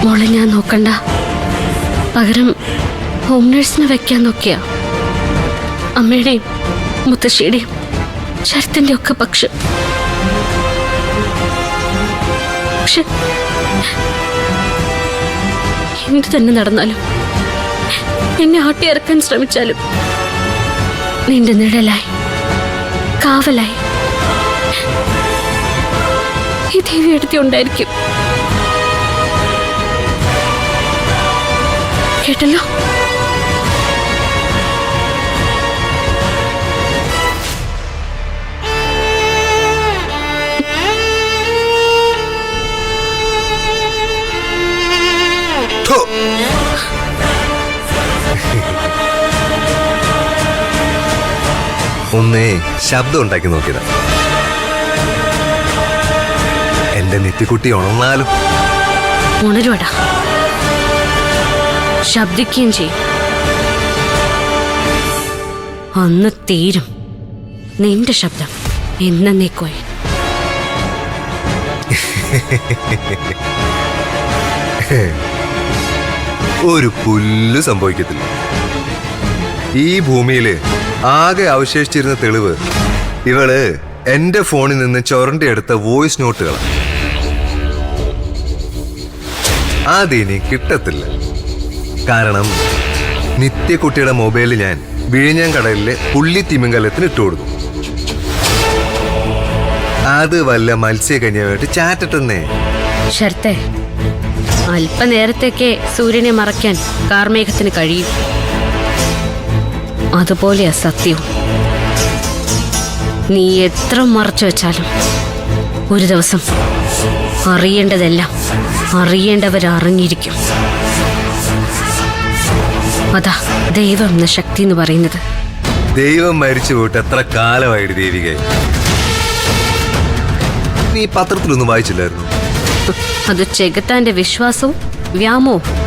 മോളെ ഞാൻ നോക്കണ്ട, പകരം ഹോം നഴ്സിനെ വെക്കാൻ നോക്കിയ അമ്മയുടെയും മുത്തശ്ശിയുടെയും ശരത്തിന്റെ ഒക്കെ പക്ഷെ എന്ത് തന്നെ നടന്നാലും എന്നെ ആട്ടിയിറക്കാൻ ശ്രമിച്ചാലും നിന്റെ നിഴലായി കാവലായി ഈ ദേവി എടുത്തി ഉണ്ടായിരിക്കും. കേട്ടല്ലോ? ഒന്നേ ശബ്ദം ഉണ്ടാക്കി നോക്കിയതാ. എന്റെ നിത്യക്കുട്ടി ഉണർന്നാലും. ഉണരുവടാ, ശബ്ദിക്കുകയും ചെയ്യും. അന്ന് തീരും നിന്റെ ശബ്ദം എന്നേക്കുമായി. ഒരു പുല്ല് സംഭവിക്കത്തില്ല. ഈ ഭൂമിയില് ആകെ അവശേഷിച്ചിരുന്ന തെളിവ് ഇവള് എന്റെ ഫോണിൽ നിന്ന് ചൊരണ്ടിയെടുത്ത വോയിസ് നോട്ടുകളാണ്. അതിനി കിട്ടത്തില്ല. കാരണം നിത്യക്കുട്ടിയുടെ മൊബൈലിൽ ഞാൻ വിഴിഞ്ഞം കടലിലെ പുള്ളി തിമിംഗലത്തിന് ഇട്ടുകൊടുത്തു. അത് വല്ല മത്സ്യകന്യമായിട്ട് ചാറ്റട്ടെന്നേ. ശരത്തെ, അല്പനേരത്തേക്ക് സൂര്യനെ മറയ്ക്കാൻ കാർമേഘത്തിന് കഴിയും. അതുപോലെയാ സത്യവും. നീ എത്ര മറച്ചു വെച്ചാലും ഒരു ദിവസം അറിയേണ്ടതെല്ലാം അറിയേണ്ടവരറിഞ്ഞിരിക്കും. അതാ ദൈവം എന്ന ശക്തി എന്ന് പറയുന്നത്. ദൈവം മരിച്ചു പോയിട്ട് എത്ര കാലമായിട്ട് ദേവിക? നീ പത്രത്തിലൊന്നും വായിച്ചില്ലായിരുന്നു? അത് ചെകുത്താന്റെ വിശ്വാസവും വ്യാമോവും.